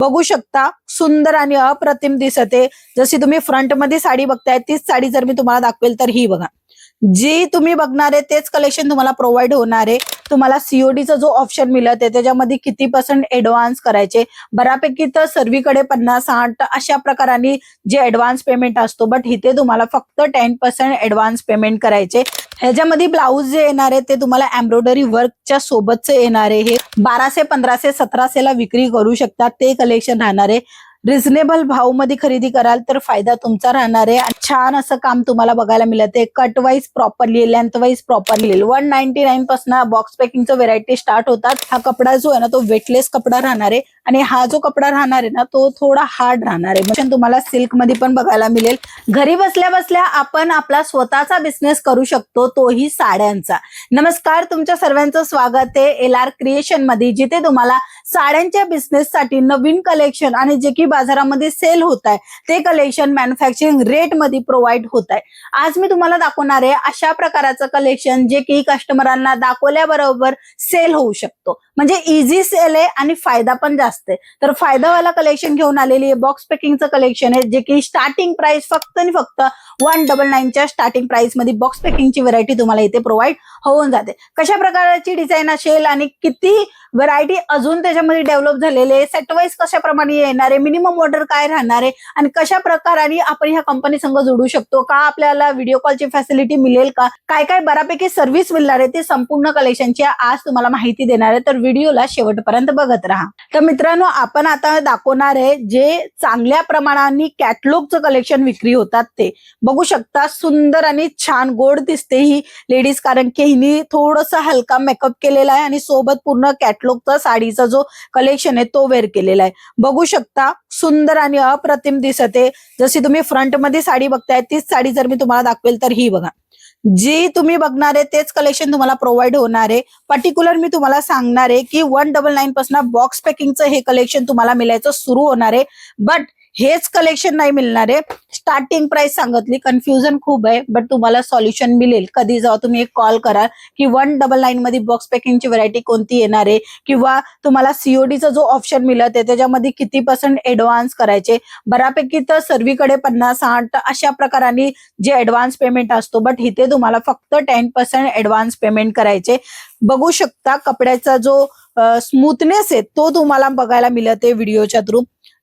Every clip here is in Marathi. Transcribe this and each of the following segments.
बघू शकता सुंदर आणि अप्रतिम दिसते। जशी तुम्ही फ्रंट मध्ये साडी बघताय तीच साडी जर मी तुम्हाला दाखवेल तर ही बघा, जी तुम्ही बघणार आहे तेच कलेक्शन तुम्हाला प्रोव्हाइड होणार आहे। तुम्हाला सीओडीचा जो ऑप्शन मिळत आहे त्याच्यामध्ये किती % ऍडव्हान्स करायचे, बऱ्यापैकी तर सर्वीकडे 50-60 अशा प्रकाराने जे ऍडव्हान्स पेमेंट असतो, बट इथे तुम्हाला फक्त 10% ऍडव्हान्स पेमेंट करायचे। ह्याच्यामध्ये ब्लाऊज जे येणार आहे ते तुम्हाला एम्ब्रॉयडरी वर्कच्या सोबतचे येणार आहे। हे 1200, 1500, 1700 ला विक्री करू शकतात ते कलेक्शन राहणार आहे। रिझनेबल भाव मध्ये खरेदी कराल तर फायदा तुमचा राहणार आहे। छान असं काम तुम्हाला बघायला मिळते, cut wise properly, length wise properly. 199 पासून बॉक्स पॅकिंगचं व्हेरायटी स्टार्ट होतात। हा कपडा जो आहे ना तो वेटलेस कपडा राहणार आहे आणि हा जो कपडा राहणार आहे ना तो थोडा हार्ड राहणार आहे, म्हणजे तुम्हाला सिल्क मध्ये पण बघायला मिळेल। घरी बसल्या बसल्या आपण आपला स्वतःचा बिझनेस करू शकतो, तोही साड्यांचा। नमस्कार, तुमच्या सर्वांचं स्वागत आहे LR क्रिएशन मध्ये, जिथे तुम्हाला साड्यांच्या बिझनेस साठी नवीन कलेक्शन आणि जे की बाजारामध्ये सेल होत आहे ते कलेक्शन मॅन्युफॅक्चरिंग रेट मध्ये प्रोव्हाइड होत आहे। आज मी तुम्हाला दाखवणार आहे अशा प्रकारचं कलेक्शन जे की कस्टमरांना दाखवल्याबरोबर सेल होऊ शकतो, म्हणजे इझी सेल आहे आणि फायदा पण जास्त आहे। तर फायदावाला कलेक्शन घेऊन आलेली आहे, बॉक्स पॅकिंगचं कलेक्शन आहे, जे की स्टार्टिंग प्राइस फक्त आणि फक्त 199 च्या स्टार्टिंग प्राइस मध्ये बॉक्स पॅकिंगची व्हरायटी तुम्हाला इथे प्रोव्हाइड होऊन जाते। कशा प्रकारची डिझाईन असेल आणि किती व्हरायटी अजून त्याच्यामध्ये डेव्हलप झालेले, सेट वाईज कशाप्रमाणे येणार आहे, मिनिमम ऑर्डर काय राहणार आहे आणि कशा प्रकारे आपण ह्या कंपनी संग जोडू शकतो का, आपल्याला व्हिडिओ कॉलची फॅसिलिटी मिळेल का, काय काय बऱ्यापैकी सर्व्हिस मिळणार आहे, ते संपूर्ण कलेक्शनची आज तुम्हाला माहिती देणार आहे। तर व्हिडिओला शेवटपर्यंत बघत राहा। तर मित्रांनो, आपण आता दाखवणार आहे जे चांगल्या प्रमाणाने कॅटलॉगचं कलेक्शन विक्री होतात ते बघू शकता। सुंदर आणि छान गोड दिसते ही लेडीज, कारण की हिने थोडंसं हलका मेकअप केलेला आहे आणि सोबत पूर्ण कॅटलॉगचा साडीचा जो कलेक्शन आहे तो वेअर केलेला आहे। बघू शकता सुंदर आणि अप्रतिम दिसते। जशी तुम्ही फ्रंट मध्ये साडी बघताय तीच साडी जर मी तुम्हाला दाखवेल तर ही बघा, जी तुम्ही बघणार आहे तेच कलेक्शन तुम्हाला प्रोव्हाइड होणार आहे। पर्टिक्युलर मी तुम्हाला सांगणार आहे की 199 पासून बॉक्स पॅकिंगचं हे कलेक्शन तुम्हाला मिळायचं सुरू होणार आहे, बट हेच कलेक्शन नाही मिळणार आहे। स्टार्टिंग प्राइस सांगितली, कन्फ्युजन खूप आहे, बट तुम्हाला सॉल्युशन मिळेल कधी जेव्हा तुम्ही एक कॉल कराल की 199 मध्ये बॉक्स पॅकिंगची व्हरायटी कोणती येणार आहे, किंवा तुम्हाला सीओडीचा जो ऑप्शन मिळत आहे त्याच्यामध्ये किती % ऍडव्हान्स करायचे। बऱ्यापैकी तर सर्वीकडे 50-60 अशा प्रकाराने जे ऍडव्हान्स पेमेंट असतो, बट इथे तुम्हाला फक्त 10% ऍडव्हान्स पेमेंट करायचे। बघू शकता कपड्याचा जो स्मूथनेस आहे तो तुम्हाला बघायला मिळते व्हिडिओच्या थ्रू।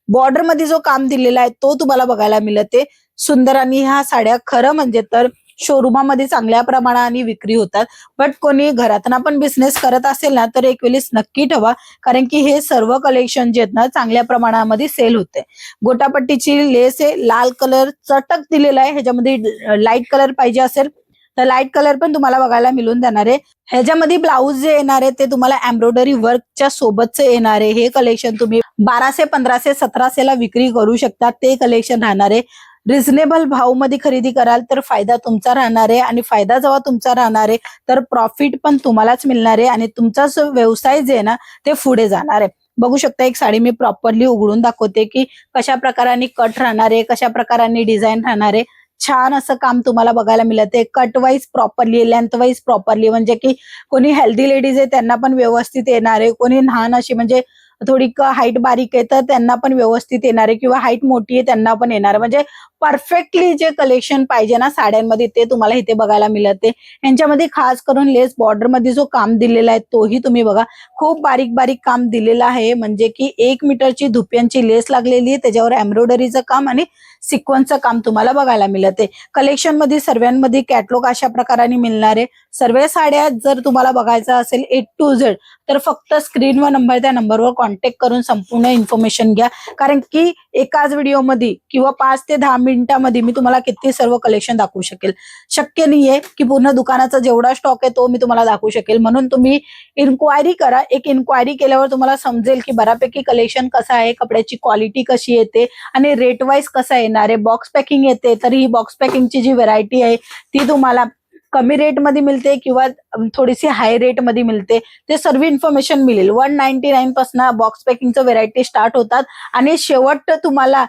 बॉर्डर मध्ये जो काम दिलेला आहे तो तुम्हाला बघायला मिळते सुंदर, आणि ह्या साड्या खरं म्हणजे तर शोरूमामध्ये चांगल्या प्रमाणाने विक्री होतात, बट कोणी घरातना पण बिझनेस करत असेल ना तर एक वेळेस नक्की ठेवा, कारण की हे सर्व कलेक्शन जे आहेत ना चांगल्या प्रमाणामध्ये सेल होते। गोटापट्टीची लेस आहे, लाल कलर चटक दिलेला आहे, ह्याच्यामध्ये लाईट कलर पाहिजे असेल तर लाईट कलर पण तुम्हाला बघायला मिळून जाणार आहे। ह्याच्यामध्ये ब्लाऊज जे येणार आहे ते तुम्हाला एम्ब्रॉयडरी वर्कच्या सोबतचे येणार आहे। हे कलेक्शन तुम्ही 1200, 1500, 1700 ला विक्री करू शकता ते कलेक्शन राहणार आहे। रिझनेबल भाव मध्ये खरेदी कराल तर फायदा तुमचा राहणार आहे, आणि फायदा जेव्हा तुमचा राहणार आहे तर प्रॉफिट पण तुम्हालाच मिळणार आहे, आणि तुमचा जो व्यवसाय जे आहे ना ते पुढे जाणार आहे। बघू शकता एक साडी मी प्रॉपरली उघडून दाखवते की कशा प्रकाराने कट राहणार आहे, कशा प्रकाराने डिझाईन राहणार आहे। छान असं काम तुम्हाला बघायला मिळते, cut wise properly, length wise properly, म्हणजे की कोणी हेल्दी लेडीज आहे त्यांना पण व्यवस्थित येणार आहे, कोणी लहान अशी म्हणजे थोडी हाईट बारीक आहे तर त्यांना पण व्यवस्थित येणार आहे, किंवा हाईट मोठी आहे त्यांना पण येणार आहे, म्हणजे परफेक्टली जे कलेक्शन पाहिजे ना साड्यांमध्ये ते तुम्हाला इथे बघायला मिळते। यांच्यामध्ये खास करून लेस बॉर्डर मध्ये जो काम दिलेला आहे तोही तुम्ही बघा, खूप बारीक बारीक काम दिलेलं आहे, म्हणजे की 1 मीटरची धुप्यांची लेस लागलेली आहे, त्याच्यावर एम्ब्रॉयडरीचं काम आणि सिक्वेन्सचं काम तुम्हाला बघायला मिळते। कलेक्शन मध्ये सर्वांमध्ये कॅटलॉग अशा प्रकाराने मिळणार आहे। सर्व साड्या जर तुम्हाला बघायचं असेल A to Z तर फक्त स्क्रीनवर नंबर, त्या नंबरवर कॉन्टॅक्ट करून संपूर्ण इन्फॉर्मेशन घ्या, कारण की एकाच व्हिडिओमध्ये किंवा 5 ते 10 मिनिटांमध्ये मी तुम्हाला किती सर्व कलेक्शन दाखवू शकेल, शक्य नाहीये की पूर्ण दुकानाचा जेवढा स्टॉक आहे तो मी तुम्हाला दाखवू शकेल। म्हणून तुम्ही इन्क्वायरी करा, एक इन्क्वायरी केल्यावर तुम्हाला समजेल की बऱ्यापैकी कलेक्शन कसं आहे, कपड्याची क्वालिटी कशी येते आणि रेट वाईज कसा येणार आहे। बॉक्स पॅकिंग येते तर ही बॉक्स पॅकिंगची जी व्हरायटी आहे ती तुम्हाला कमी रेट मध्ये मिळते किंवा थोडीशी हाय रेट मध्ये मिळते, ते सर्व इन्फॉर्मेशन मिळेल। 199 पासून बॉक्स पॅकिंगचं व्हरायटी स्टार्ट होतात आणि शेवट तुम्हाला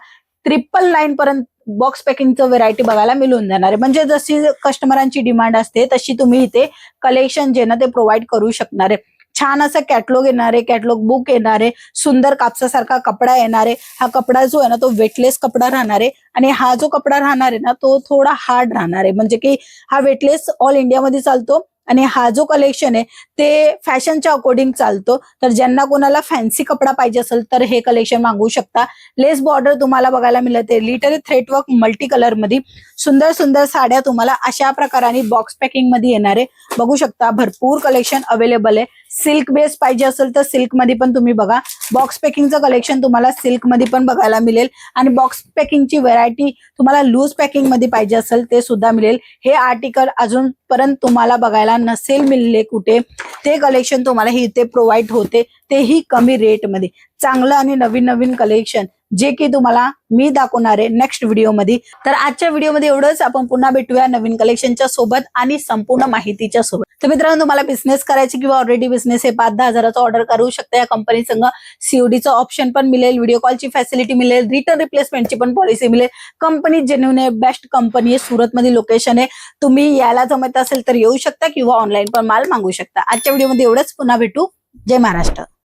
999 पर्यंत बॉक्स पॅकिंगचं व्हरायटी बघायला मिळून जाणार आहे। म्हणजे जशी कस्टमरांची डिमांड असते तशी तुम्ही इथे कलेक्शन जे ना ते प्रोव्हाइड करू शकणार आहे। छान असं कॅटलॉग येणार आहे, कॅटलॉग बुक येणार आहे, सुंदर कापसासारखा कपडा येणार आहे. हा कपडा जो आहे ना तो वेटलेस कपडा राहणार आहे आणि हा जो कपडा राहणार आहे ना तो थोडा हार्ड राहणार आहे, म्हणजे की हा वेटलेस ऑल इंडियामध्ये चालतो आणि हा जो कलेक्शन आहे ते फॅशनच्या अकॉर्डिंग चालतो. तर ज्यांना कोणाला फॅन्सी कपडा पाहिजे असेल तर हे कलेक्शन मागवू शकता. लेस बॉर्डर तुम्हाला बघायला मिळते, literally thread work multi colour मध्ये सुंदर सुंदर साड्या तुम्हाला अशा प्रकाराने बॉक्स पॅकिंग मध्ये येणार आहे. बघू शकता भरपूर कलेक्शन अवेलेबल आहे. सिल्क बेस पाहिजे असेल तर सिल्क मध्ये पण तुम्ही बघा, बॉक्स पॅकिंगचं कलेक्शन तुम्हाला सिल्क मध्ये पण बघायला मिळेल आणि बॉक्स पॅकिंगची व्हरायटी तुम्हाला लूज पॅकिंग मध्ये पाहिजे असेल ते सुद्धा मिळेल. हे आर्टिकल अजूनपर्यंत तुम्हाला बघायला नसेल मिळले कुठे, ते कलेक्शन तुम्हाला हे इथे प्रोव्हाइड होते, तेही कमी रेट मध्ये. चांगलं आणि नवीन नवीन कलेक्शन जे की तुम्हाला मी दाखवणार आहे नेक्स्ट व्हिडिओमध्ये. तर आजच्या व्हिडिओमध्ये एवढंच. आपण पुन्हा भेटूया नवीन कलेक्शनच्या सोबत आणि संपूर्ण माहितीच्या सोबत. तर मित्रांनो, तुम्हाला बिझनेस करायची किंवा ऑलरेडी बिझनेस आहे 5-10 हजाराचा ऑर्डर करू शकता. या कंपनी संग सीओडीचा ऑप्शन पण मिळेल, व्हिडिओ कॉलची फॅसिलिटी मिळेल, रिटर्न रिप्लेसमेंटची पण पॉलिसी मिळेल. कंपनी जेन्युइन आहे, बेस्ट कंपनी आहे, सुरतमध्ये लोकेशन आहे. तुम्ही यायला जमत असेल तर येऊ शकता किंवा ऑनलाईन पण माल मागू शकता. आजच्या व्हिडिओमध्ये एवढंच. पुन्हा भेटू. जय महाराष्ट्र.